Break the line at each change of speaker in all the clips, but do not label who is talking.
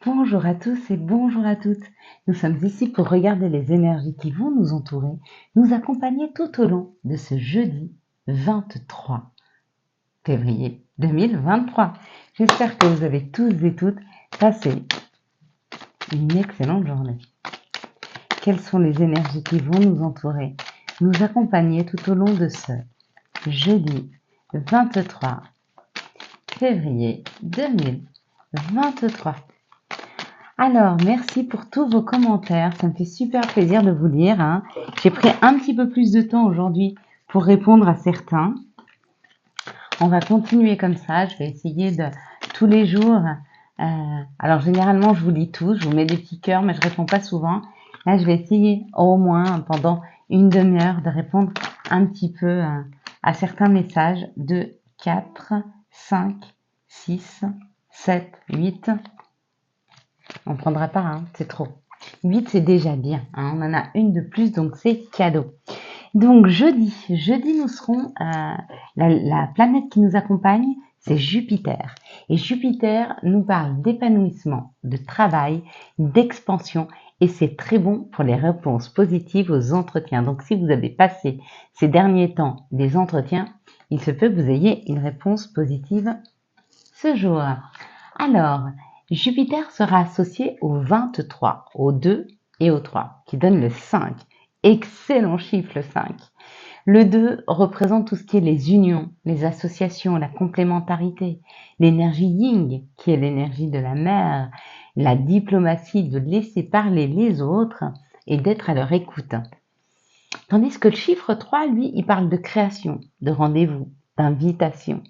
Bonjour à tous et bonjour à toutes. Nous sommes ici pour regarder les énergies qui vont nous entourer, nous accompagner tout au long de ce jeudi 23 février 2023. J'espère que vous avez tous et toutes passé une excellente journée. Quelles sont les énergies qui vont nous entourer, nous accompagner tout au long de ce jeudi 23 février 2023. Alors, merci pour tous vos commentaires. Ça me fait super plaisir de vous lire, hein. J'ai pris un petit peu plus de temps aujourd'hui pour répondre à certains. On va continuer comme ça. Je vais essayer de tous les jours. Alors, généralement, je vous lis tous. Je vous mets des petits cœurs, mais je réponds pas souvent. Là, je vais essayer au moins pendant une demi-heure de répondre un petit peu à certains messages de 4, 5, 6, 7, 8... On ne prendra pas, hein, c'est trop. 8, c'est déjà bien. Hein, on en a une de plus, donc c'est cadeau. Donc jeudi, nous serons... la planète qui nous accompagne, c'est Jupiter. Et Jupiter nous parle d'épanouissement, de travail, d'expansion. Et c'est très bon pour les réponses positives aux entretiens. Donc si vous avez passé ces derniers temps des entretiens, il se peut que vous ayez une réponse positive ce jour. Alors, Jupiter sera associé au 23, au 2 et au 3, qui donne le 5. Excellent chiffre, le 5. Le 2 représente tout ce qui est les unions, les associations, la complémentarité, l'énergie yin, qui est l'énergie de la mer, la diplomatie, de laisser parler les autres et d'être à leur écoute. Tandis que le chiffre 3, lui, il parle de création, de rendez-vous, d'invitation,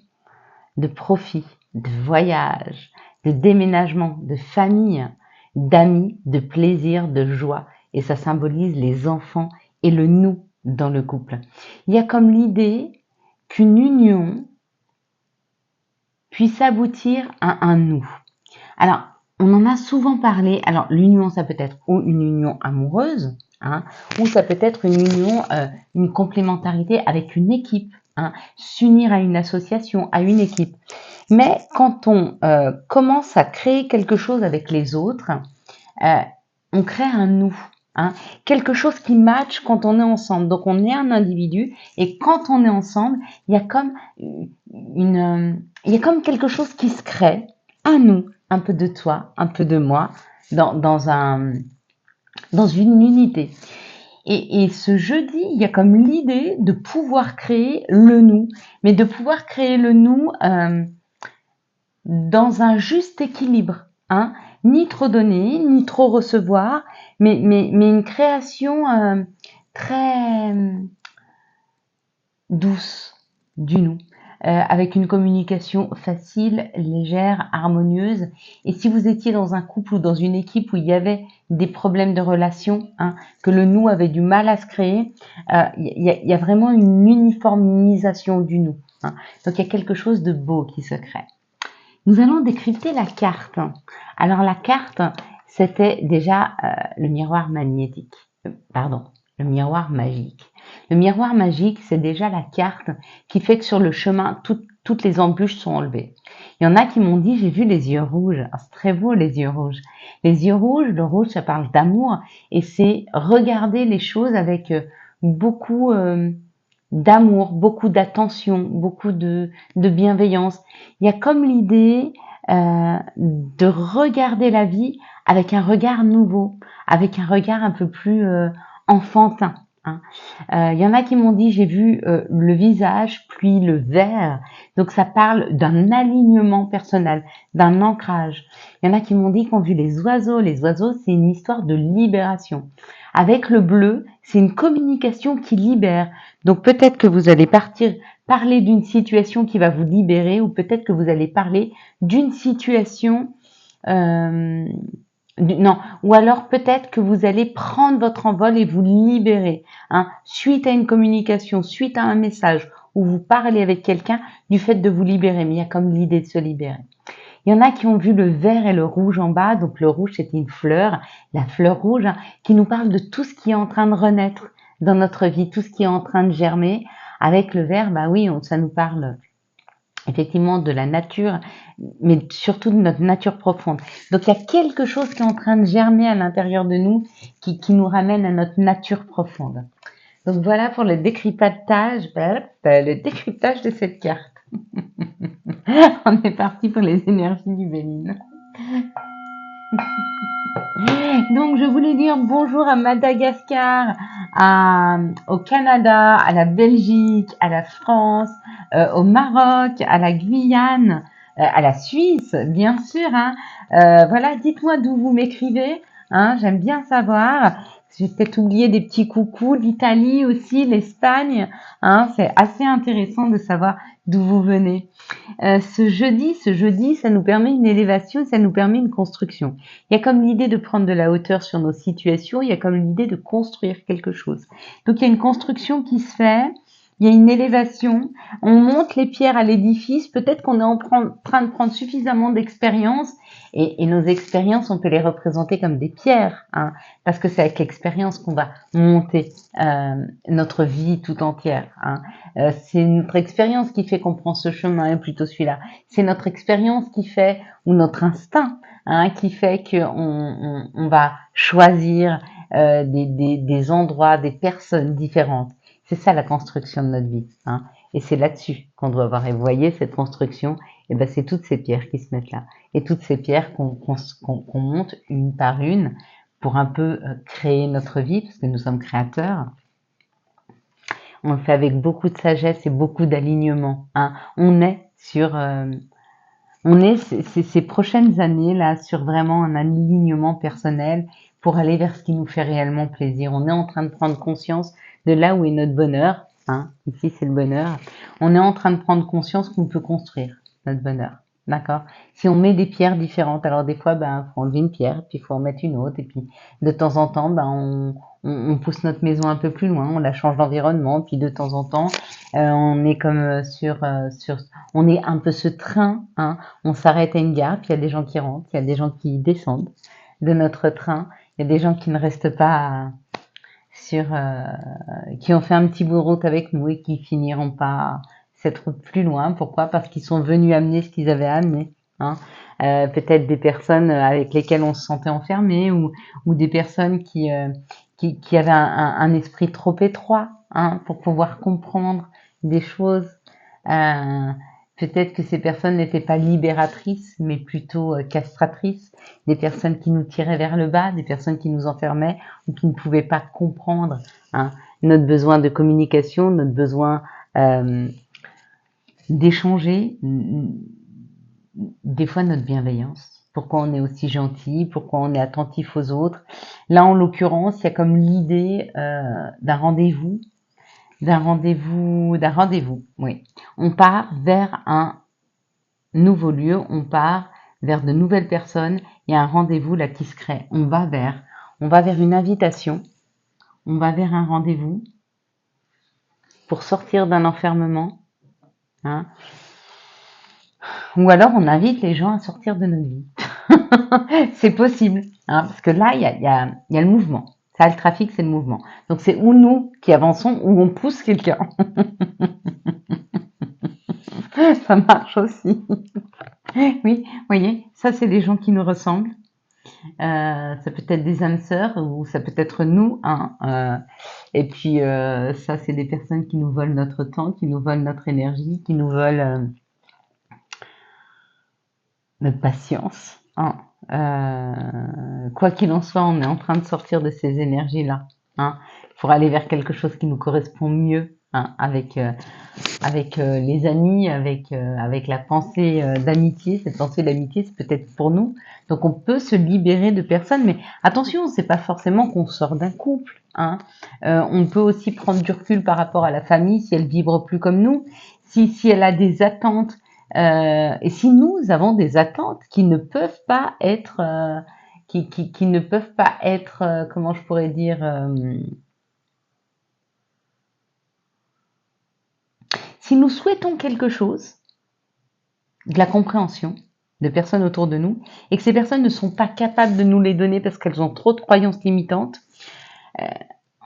de profit, de voyage, de déménagement, de famille, d'amis, de plaisir, de joie. Et ça symbolise les enfants et le nous dans le couple. Il y a comme l'idée qu'une union puisse aboutir à un nous. Alors, on en a souvent parlé. Alors, l'union, ça peut être ou une union amoureuse, hein, ou ça peut être une union, une complémentarité avec une équipe, hein, s'unir à une association, à une équipe. Mais quand on commence à créer quelque chose avec les autres, on crée un nous, hein, quelque chose qui match quand on est ensemble. Donc on est un individu et quand on est ensemble, il y a comme il y a comme quelque chose qui se crée, un nous, un peu de toi, un peu de moi, dans une unité. Et ce jeudi, il y a comme l'idée de pouvoir créer le nous, mais de pouvoir créer le nous dans un juste équilibre, hein, ni trop donner, ni trop recevoir, mais une création très douce du nous, avec une communication facile, légère, harmonieuse. Et si vous étiez dans un couple ou dans une équipe où il y avait des problèmes de relation, hein, que le nous avait du mal à se créer, il y a vraiment une uniformisation du nous. Hein. Donc il y a quelque chose de beau qui se crée. Nous allons décrypter la carte. Alors la carte, c'était déjà le miroir magnétique. Le miroir magique. Le miroir magique, c'est déjà la carte qui fait que sur le chemin, toutes les embûches sont enlevées. Il y en a qui m'ont dit, j'ai vu les yeux rouges. Ah, c'est très beau les yeux rouges. Les yeux rouges, le rouge, ça parle d'amour et c'est regarder les choses avec beaucoup d'amour, beaucoup d'attention, beaucoup de bienveillance. Il y a comme l'idée de regarder la vie avec un regard nouveau, avec un regard un peu plus enfantin. Hein. Il y en a qui m'ont dit, j'ai vu le visage puis le vert. Donc ça parle d'un alignement personnel, d'un ancrage. Il y en a qui m'ont dit qu'on vu les oiseaux. Les oiseaux, c'est une histoire de libération. Avec le bleu, c'est une communication qui libère. Donc peut-être que vous allez parler d'une situation qui va vous libérer ou peut-être que vous allez parler d'une situation non, ou alors peut-être que vous allez prendre votre envol et vous libérer, hein, suite à une communication, suite à un message où vous parlez avec quelqu'un du fait de vous libérer, mais il y a comme l'idée de se libérer. Il y en a qui ont vu le vert et le rouge en bas, donc le rouge c'est une fleur, la fleur rouge, hein, qui nous parle de tout ce qui est en train de renaître dans notre vie, tout ce qui est en train de germer. Avec le vert, bah oui, ça nous parle effectivement de la nature, mais surtout de notre nature profonde. Donc il y a quelque chose qui est en train de germer à l'intérieur de nous qui nous ramène à notre nature profonde. Donc voilà pour le décryptage de cette carte. On est parti pour les énergies du Béline. Donc je voulais dire bonjour à Madagascar, au Canada, à la Belgique, à la France, au Maroc, à la Guyane, à la Suisse, bien sûr. Hein. Voilà, dites-moi d'où vous m'écrivez. Hein, j'aime bien savoir. J'ai peut-être oublié des petits coucous, l'Italie aussi, l'Espagne. Hein, c'est assez intéressant de savoir d'où vous venez. Ce jeudi, ça nous permet une élévation, ça nous permet une construction. Il y a comme l'idée de prendre de la hauteur sur nos situations, il y a comme l'idée de construire quelque chose. Donc il y a une construction qui se fait, il y a une élévation, on monte les pierres à l'édifice, peut-être qu'on est en train de prendre suffisamment d'expérience, et nos expériences, on peut les représenter comme des pierres, hein, parce que c'est avec l'expérience qu'on va monter notre vie tout entière. Hein. C'est notre expérience qui fait qu'on prend ce chemin et plutôt celui-là. C'est notre expérience qui fait, ou notre instinct, hein, qui fait qu'on va choisir des endroits, des personnes différentes. C'est ça la construction de notre vie. Hein. Et c'est là-dessus qu'on doit avoir. Et vous voyez, cette construction, et ben, c'est toutes ces pierres qui se mettent là. Et toutes ces pierres qu'on monte une par une pour un peu créer notre vie, parce que nous sommes créateurs. On le fait avec beaucoup de sagesse et beaucoup d'alignement. Hein. On est sur... on est ces prochaines années là sur vraiment un alignement personnel pour aller vers ce qui nous fait réellement plaisir. On est en train de prendre conscience de là où est notre bonheur. Hein. Ici, c'est le bonheur. On est en train de prendre conscience qu'on peut construire notre bonheur. D'accord. Si on met des pierres différentes, alors des fois, faut enlever une pierre, puis il faut en mettre une autre, et puis de temps en temps, on pousse notre maison un peu plus loin, on la change d'environnement, puis de temps en temps, on est comme on est un peu ce train, hein, on s'arrête à une gare, puis il y a des gens qui rentrent, il y a des gens qui descendent de notre train, il y a des gens qui ne restent pas qui ont fait un petit bout de route avec nous et qui finiront pas cette route plus loin. Pourquoi? Parce qu'ils sont venus amener ce qu'ils avaient à amener. Hein. Peut-être des personnes avec lesquelles on se sentait enfermé ou des personnes qui avaient un esprit trop étroit, hein, pour pouvoir comprendre des choses. Peut-être que ces personnes n'étaient pas libératrices, mais plutôt castratrices, des personnes qui nous tiraient vers le bas, des personnes qui nous enfermaient ou qui ne pouvaient pas comprendre, hein, notre besoin de communication, notre besoin d'échanger, des fois notre bienveillance. Pourquoi on est aussi gentil, pourquoi on est attentif aux autres. Là, en l'occurrence, il y a comme l'idée d'un rendez-vous, oui. On part vers un nouveau lieu, on part vers de nouvelles personnes, il y a un rendez-vous là qui se crée. On va vers une invitation, on va vers un rendez-vous pour sortir d'un enfermement, hein. Ou alors on invite les gens à sortir de notre vie. C'est possible, hein, parce que là, il y a le mouvement. Ça, le trafic, c'est le mouvement. Donc c'est ou nous qui avançons ou on pousse quelqu'un. Ça marche aussi. Oui, vous voyez, ça c'est des gens qui nous ressemblent. Ça peut être des âmes sœurs ou ça peut être nous. Hein, et puis ça, c'est des personnes qui nous volent notre temps, qui nous volent notre énergie, qui nous volent notre patience. Hein. Quoi qu'il en soit, on est en train de sortir de ces énergies-là, hein, pour aller vers quelque chose qui nous correspond mieux, hein, avec les amis, avec la pensée d'amitié. Cette pensée d'amitié, c'est peut-être pour nous. Donc on peut se libérer de personnes, mais attention, c'est pas forcément qu'on sort d'un couple. Hein. On peut aussi prendre du recul par rapport à la famille si elle vibre plus comme nous, si elle a des attentes. Et si nous avons des attentes qui ne peuvent pas être, qui ne peuvent pas être, comment je pourrais dire, si nous souhaitons quelque chose, de la compréhension de personnes autour de nous, et que ces personnes ne sont pas capables de nous les donner parce qu'elles ont trop de croyances limitantes,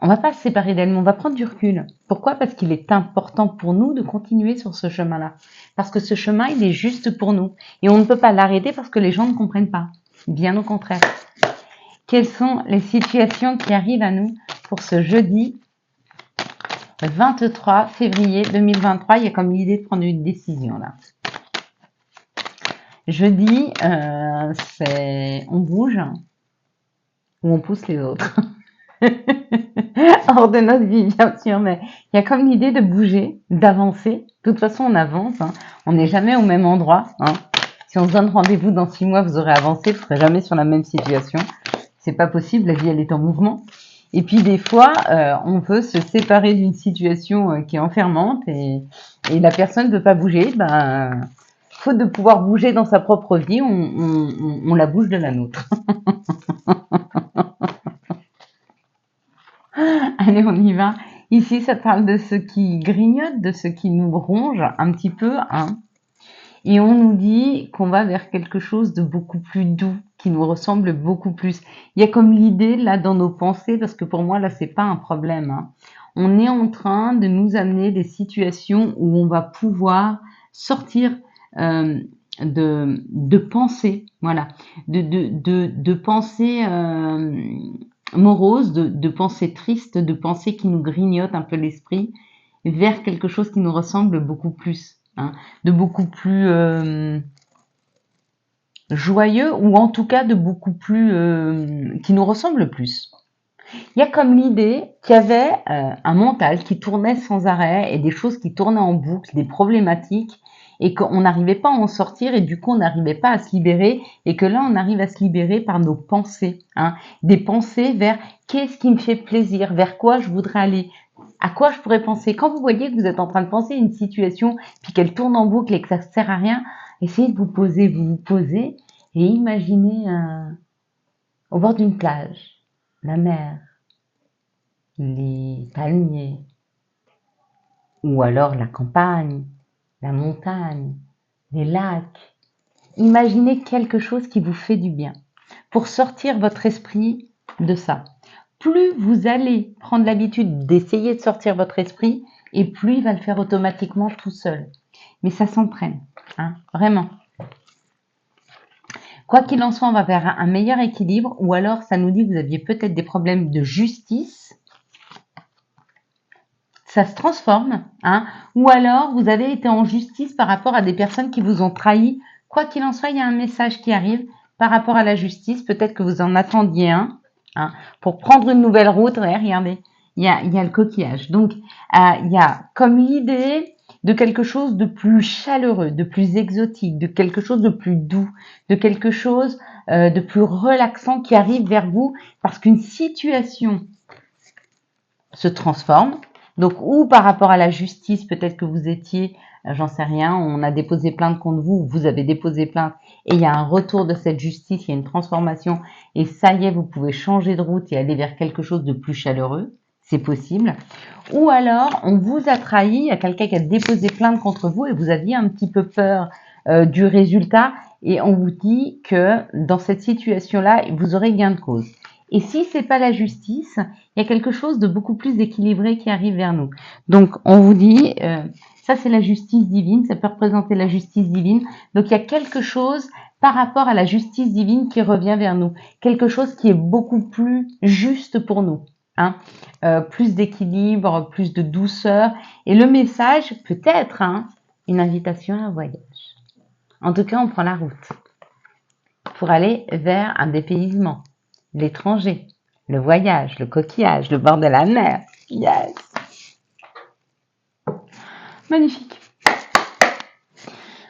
On va pas se séparer d'elle, mais on va prendre du recul. Pourquoi? Parce qu'il est important pour nous de continuer sur ce chemin-là. Parce que ce chemin, il est juste pour nous. Et on ne peut pas l'arrêter parce que les gens ne comprennent pas. Bien au contraire. Quelles sont les situations qui arrivent à nous pour ce jeudi 23 février 2023? Il y a comme l'idée de prendre une décision là. Jeudi, c'est on bouge ou on pousse les autres. Hors de notre vie, bien sûr, mais il y a comme l'idée de bouger, d'avancer. De toute façon, on avance. Hein. On n'est jamais au même endroit. Hein. Si on se donne rendez-vous dans 6 mois, vous aurez avancé, vous ne serez jamais sur la même situation. C'est pas possible, la vie, elle est en mouvement. Et puis, des fois, on veut se séparer d'une situation qui est enfermante et la personne ne peut pas bouger. Ben, faute de pouvoir bouger dans sa propre vie, on la bouge de la nôtre. Allez, on y va. Ici, ça parle de ce qui grignote, de ce qui nous ronge un petit peu, hein. Et on nous dit qu'on va vers quelque chose de beaucoup plus doux, qui nous ressemble beaucoup plus. Il y a comme l'idée, là, dans nos pensées, parce que pour moi, là, c'est pas un problème, hein. On est en train de nous amener des situations où on va pouvoir sortir de pensées, voilà, de pensées moroses, de pensées tristes, de pensées qui nous grignotent un peu l'esprit, vers quelque chose qui nous ressemble beaucoup plus, hein, de beaucoup plus joyeux, ou en tout cas de beaucoup plus qui nous ressemble plus. Il y a comme l'idée qu'il y avait un mental qui tournait sans arrêt et des choses qui tournaient en boucle, des problématiques, et qu'on n'arrivait pas à en sortir et du coup on n'arrivait pas à se libérer, et que là on arrive à se libérer par nos pensées, hein, des pensées vers qu'est-ce qui me fait plaisir, vers quoi je voudrais aller, à quoi je pourrais penser. Quand vous voyez que vous êtes en train de penser à une situation puis qu'elle tourne en boucle et que ça ne sert à rien, essayez de vous poser et imaginez au bord d'une plage, la mer, les palmiers, ou alors la campagne, la montagne, les lacs. Imaginez quelque chose qui vous fait du bien pour sortir votre esprit de ça. Plus vous allez prendre l'habitude d'essayer de sortir votre esprit, et plus il va le faire automatiquement tout seul. Mais ça s'entraîne, hein, vraiment. Quoi qu'il en soit, on va vers un meilleur équilibre, ou alors ça nous dit que vous aviez peut-être des problèmes de justice. Ça se transforme, hein, ou alors vous avez été en justice par rapport à des personnes qui vous ont trahi. Quoi qu'il en soit, il y a un message qui arrive par rapport à la justice. Peut-être que vous en attendiez un, hein, pour prendre une nouvelle route. Ouais, regardez, il y a le coquillage. Donc, il y a comme l'idée de quelque chose de plus chaleureux, de plus exotique, de quelque chose de plus doux, de quelque chose de plus relaxant qui arrive vers vous parce qu'une situation se transforme. Donc, ou par rapport à la justice, peut-être que vous étiez, j'en sais rien, on a déposé plainte contre vous, vous avez déposé plainte, et il y a un retour de cette justice, il y a une transformation, et ça y est, vous pouvez changer de route et aller vers quelque chose de plus chaleureux, c'est possible. Ou alors, on vous a trahi, il y a quelqu'un qui a déposé plainte contre vous, et vous aviez un petit peu peur du résultat, et on vous dit que dans cette situation-là, vous aurez gain de cause. Et si c'est pas la justice, il y a quelque chose de beaucoup plus équilibré qui arrive vers nous. Donc, on vous dit, ça c'est la justice divine, ça peut représenter la justice divine. Donc, il y a quelque chose par rapport à la justice divine qui revient vers nous. Quelque chose qui est beaucoup plus juste pour nous. Hein, plus d'équilibre, plus de douceur. Et le message, peut-être, hein, une invitation à un voyage. En tout cas, on prend la route pour aller vers un dépaysement. L'étranger, le voyage, le coquillage, le bord de la mer. Yes! Magnifique.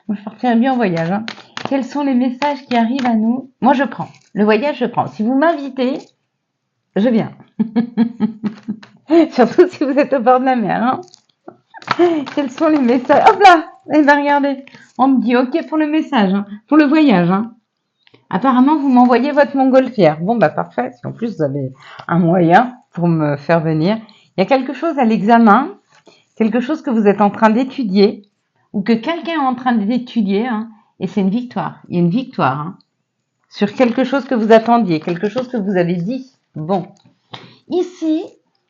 Moi, je partirais bien en voyage. Hein. Quels sont les messages qui arrivent à nous? Moi, je prends. Le voyage, je prends. Si vous m'invitez, je viens. Surtout si vous êtes au bord de la mer. Hein. Quels sont les messages? Hop là! Eh ben, regardez. On me dit OK pour le message, hein, pour le voyage. Hein. Apparemment, vous m'envoyez votre montgolfière. Bon, bah parfait. Si en plus vous avez un moyen pour me faire venir. Il y a quelque chose à l'examen, quelque chose que vous êtes en train d'étudier ou que quelqu'un est en train d'étudier, hein, et c'est une victoire. Il y a une victoire hein, sur quelque chose que vous attendiez, quelque chose que vous avez dit. Bon, ici,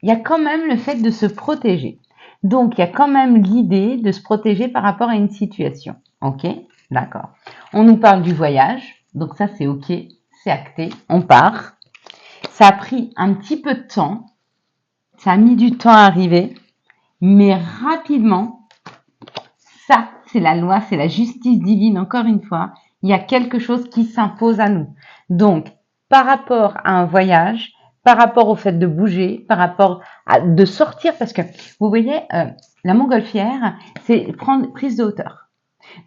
il y a quand même le fait de se protéger. Donc, il y a quand même l'idée de se protéger par rapport à une situation. Ok? D'accord. On nous parle du voyage. Donc ça, c'est ok. C'est acté. On part. Ça a pris un petit peu de temps. Ça a mis du temps à arriver. Mais rapidement, ça, c'est la loi, c'est la justice divine, encore une fois. Il y a quelque chose qui s'impose à nous. Donc, par rapport à un voyage, par rapport au fait de bouger, par rapport à de sortir, parce que vous voyez, la montgolfière, c'est prendre prise de hauteur.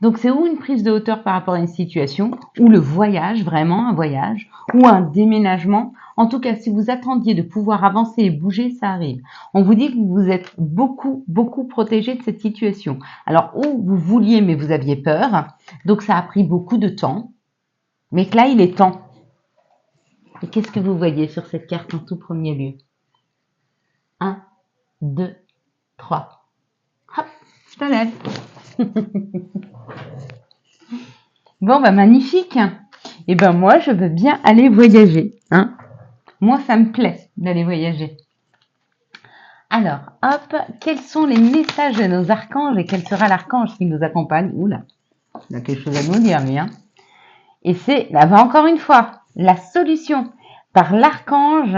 Donc, c'est ou une prise de hauteur par rapport à une situation, ou le voyage, vraiment un voyage, ou un déménagement. En tout cas, si vous attendiez de pouvoir avancer et bouger, ça arrive. On vous dit que vous êtes beaucoup, beaucoup protégé de cette situation. Alors, ou vous vouliez, mais vous aviez peur, donc ça a pris beaucoup de temps, mais que là, il est temps. Et qu'est-ce que vous voyez sur cette carte en tout premier lieu? 1, 2, 3. Hop, je te lève. Bon, bah magnifique. Et ben moi, je veux bien aller voyager. Hein. Moi, ça me plaît d'aller voyager. Alors, hop, quels sont les messages de nos archanges et quel sera l'archange qui nous accompagne? Oula, il a quelque chose à nous dire, lui. Hein. Et c'est, là, bah, encore une fois, la solution par l'archange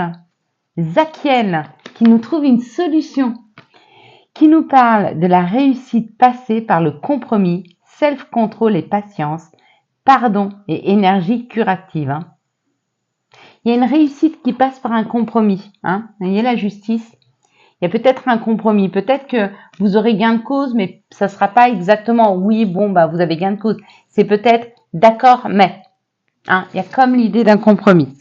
Zachiel qui nous trouve une solution, qui nous parle de la réussite passée par le compromis, self-control et patience, pardon et énergie curative. Hein. Il y a une réussite qui passe par un compromis. Hein. Vous voyez la justice? Il y a peut-être un compromis. Peut-être que vous aurez gain de cause, mais ça sera pas exactement oui, bon, bah, vous avez gain de cause. C'est peut-être d'accord, mais. Hein. Il y a comme l'idée d'un compromis.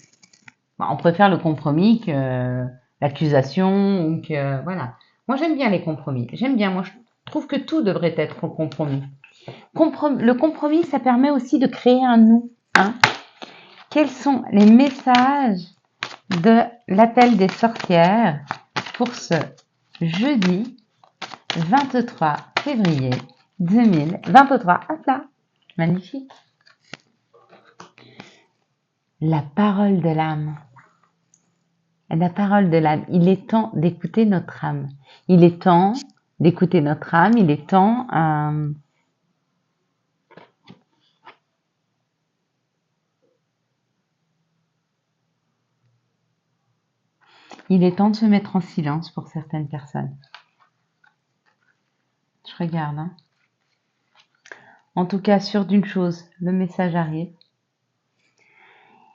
Bon, on préfère le compromis que l'accusation ou que, voilà. Moi, j'aime bien les compromis. J'aime bien. Moi, je trouve que tout devrait être un compromis. Le compromis, ça permet aussi de créer un nous. Hein. Quels sont les messages de l'appel des sorcières pour ce jeudi 23 février 2023? Hop là, magnifique. La parole de l'âme. La parole de l'âme. Il est temps d'écouter notre âme. Il est temps d'écouter notre âme. Il est temps... il est temps de se mettre en silence pour certaines personnes. Je regarde. Hein. En tout cas, sûr d'une chose, le message arrive.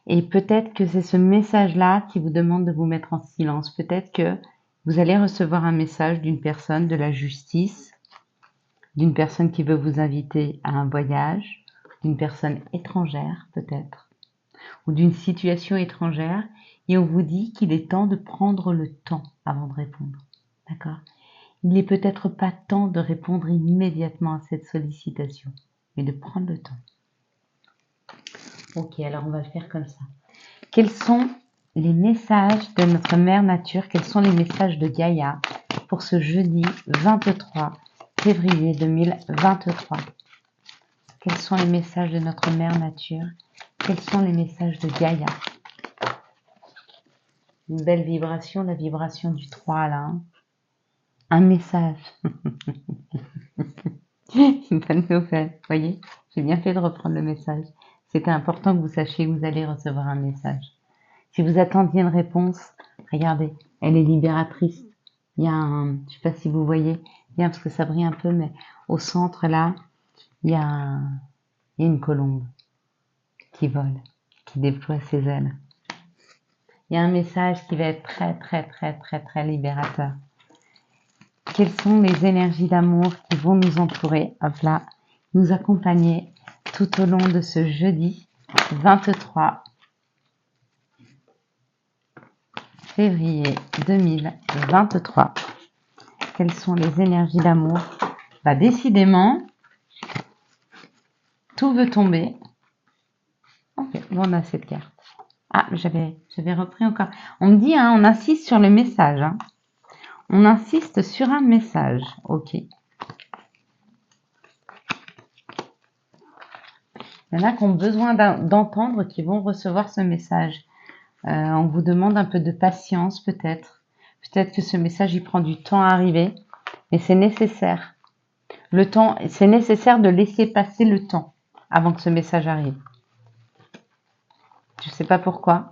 Et peut-être que c'est ce message-là qui vous demande de vous mettre en silence. Peut-être que vous allez recevoir un message d'une personne de la justice, d'une personne qui veut vous inviter à un voyage, d'une personne étrangère peut-être, ou d'une situation étrangère, et on vous dit qu'il est temps de prendre le temps avant de répondre. D'accord ? Il n'est peut-être pas temps de répondre immédiatement à cette sollicitation, mais de prendre le temps. Ok, alors on va le faire comme ça. Quels sont les messages de notre mère nature? Quels sont les messages de Gaïa pour ce jeudi 23 février 2023? Quels sont les messages de notre mère nature? Quels sont les messages de Gaïa? Une belle vibration, la vibration du 3 là. Hein. Un message. Une bonne nouvelle. Vous voyez, j'ai bien fait de reprendre le message. C'était important que vous sachiez que vous allez recevoir un message. Si vous attendiez une réponse, regardez, elle est libératrice. Il y a un, je sais pas si vous voyez, bien parce que ça brille un peu, mais au centre là, il y a une colombe qui vole, qui déploie ses ailes. Il y a un message qui va être très, très, très, très, très libérateur. Quelles sont les énergies d'amour qui vont nous entourer, hop là, nous accompagner tout au long de ce jeudi 23 février 2023. Quelles sont les énergies d'amour? Bah, décidément, tout veut tomber. Ok, bon, on a cette carte. Ah, j'avais repris encore. On me dit, hein, on insiste sur le message. Hein. On insiste sur un message. Ok. Il y en a qui ont besoin d'entendre, qui vont recevoir ce message. On vous demande un peu de patience peut-être. Peut-être que ce message, il prend du temps à arriver, mais c'est nécessaire. Le temps, c'est nécessaire de laisser passer le temps avant que ce message arrive. Je ne sais pas pourquoi.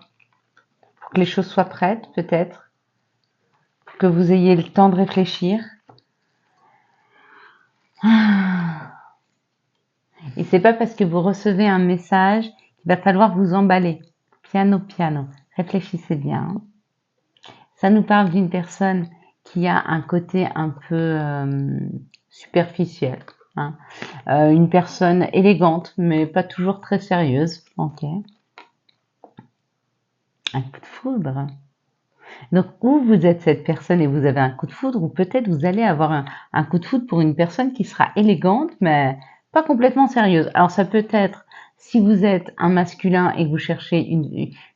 Pour que les choses soient prêtes, peut-être. Pour que vous ayez le temps de réfléchir. Et c'est pas parce que vous recevez un message qu'il va falloir vous emballer. Piano, piano. Réfléchissez bien. Ça nous parle d'une personne qui a un côté un peu superficiel. Hein. Une personne élégante, mais pas toujours très sérieuse. Ok. Un coup de foudre. Donc, ou vous êtes cette personne et vous avez un coup de foudre, ou peut-être vous allez avoir un coup de foudre pour une personne qui sera élégante, mais pas complètement sérieuse. Alors, ça peut être, si vous êtes un masculin et que vous cherchez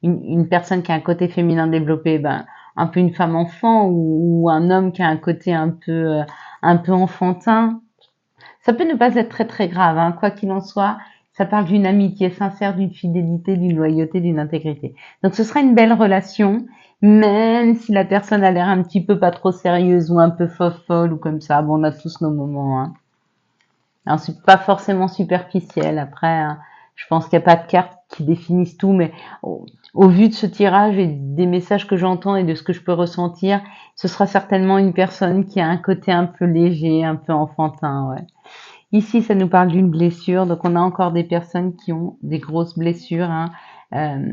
une personne qui a un côté féminin développé, ben, un peu une femme enfant, ou un homme qui a un côté un peu enfantin. Ça peut ne pas être très très grave, hein, quoi qu'il en soit. Ça parle d'une amitié sincère, d'une fidélité, d'une loyauté, d'une intégrité. Donc ce sera une belle relation, même si la personne a l'air un petit peu pas trop sérieuse ou un peu folle ou comme ça. Bon, on a tous nos moments. Hein. Alors c'est pas forcément superficiel. Après, hein, je pense qu'il n'y a pas de cartes qui définissent tout, mais au vu de ce tirage et des messages que j'entends et de ce que je peux ressentir, ce sera certainement une personne qui a un côté un peu léger, un peu enfantin, ouais. Ici, ça nous parle d'une blessure, donc on a encore des personnes qui ont des grosses blessures hein, euh,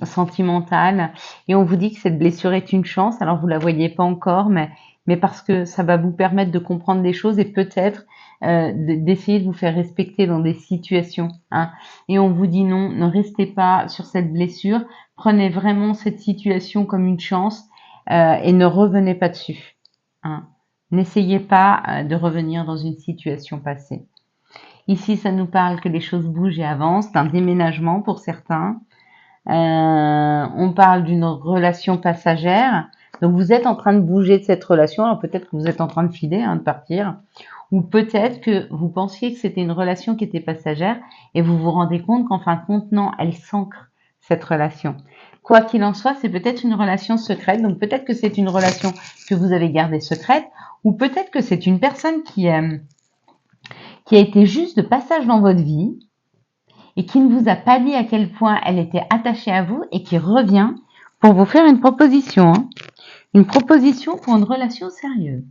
sentimentales, et on vous dit que cette blessure est une chance. Alors vous la voyez pas encore, mais parce que ça va vous permettre de comprendre des choses et peut-être d'essayer de vous faire respecter dans des situations. Hein. Et on vous dit non, ne restez pas sur cette blessure, prenez vraiment cette situation comme une chance et ne revenez pas dessus. Hein. N'essayez pas de revenir dans une situation passée. Ici, ça nous parle que les choses bougent et avancent, d'un déménagement pour certains. On parle d'une relation passagère. Donc, vous êtes en train de bouger de cette relation. Alors, peut-être que vous êtes en train de filer, hein, de partir. Ou peut-être que vous pensiez que c'était une relation qui était passagère et vous vous rendez compte qu'en fin de compte, non, elle s'ancre, cette relation. Quoi qu'il en soit, c'est peut-être une relation secrète. Donc, peut-être que c'est une relation que vous avez gardée secrète ou peut-être que c'est une personne qui a été juste de passage dans votre vie et qui ne vous a pas dit à quel point elle était attachée à vous et qui revient pour vous faire une proposition. Hein. Une proposition pour une relation sérieuse.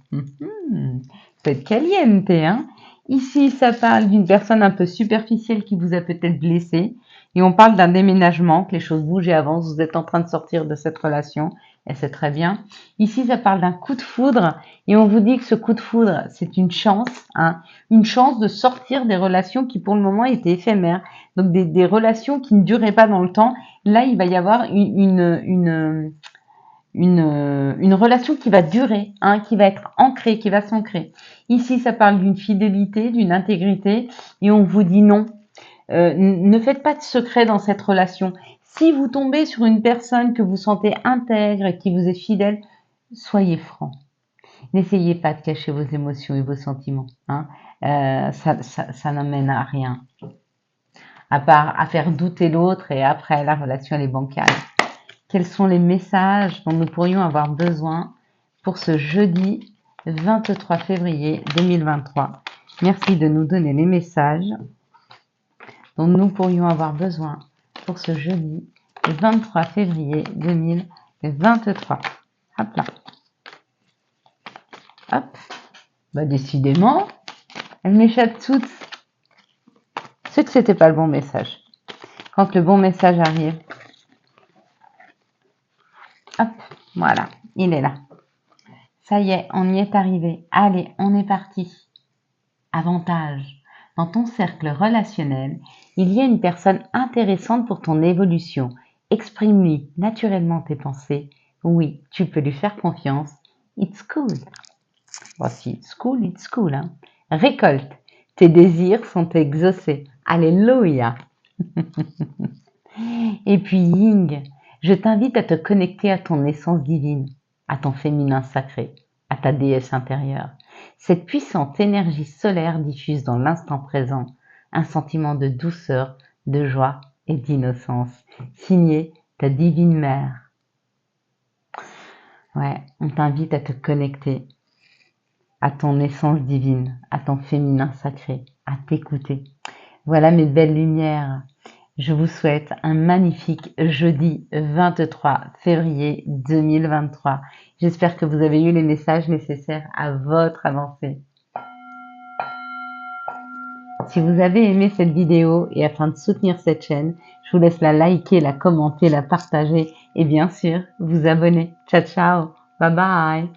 C'est caliente, hein. Ici, ça parle d'une personne un peu superficielle qui vous a peut-être blessé. Et on parle d'un déménagement, que les choses bougent et avancent. Vous êtes en train de sortir de cette relation. Et c'est très bien. Ici, ça parle d'un coup de foudre. Et on vous dit que ce coup de foudre, c'est une chance. Hein, une chance de sortir des relations qui, pour le moment, étaient éphémères. Donc, des relations qui ne duraient pas dans le temps. Là, il va y avoir une relation qui va durer, hein, qui va être ancrée, qui va s'ancrer. Ici, ça parle d'une fidélité, d'une intégrité, et on vous dit non. Ne faites pas de secret dans cette relation. Si vous tombez sur une personne que vous sentez intègre et qui vous est fidèle, soyez franc. N'essayez pas de cacher vos émotions et vos sentiments. Hein. Ça n'amène à rien. À part à faire douter l'autre et après la relation elle est bancale. Quels sont les messages dont nous pourrions avoir besoin pour ce jeudi 23 février 2023. Merci de nous donner les messages dont nous pourrions avoir besoin pour ce jeudi 23 février 2023. Hop là. Hop. Bah décidément, elles m'échappent toutes. C'est que c'était pas le bon message. Quand le bon message arrive, hop, voilà, il est là. Ça y est, on y est arrivé. Allez, on est parti. Avantage. Dans ton cercle relationnel, il y a une personne intéressante pour ton évolution. Exprime-lui naturellement tes pensées. Oui, tu peux lui faire confiance. It's cool. Voici, it's cool. Hein. Récolte. Tes désirs sont exaucés. Alléluia. Et puis Ying, je t'invite à te connecter à ton essence divine, à ton féminin sacré, à ta déesse intérieure. Cette puissante énergie solaire diffuse dans l'instant présent un sentiment de douceur, de joie et d'innocence, signé ta divine mère. Ouais, on t'invite à te connecter à ton essence divine, à ton féminin sacré, à t'écouter. Voilà mes belles lumières. Je vous souhaite un magnifique jeudi 23 février 2023. J'espère que vous avez eu les messages nécessaires à votre avancée. Si vous avez aimé cette vidéo et afin de soutenir cette chaîne, je vous laisse la liker, la commenter, la partager et bien sûr vous abonner. Ciao ciao, bye bye.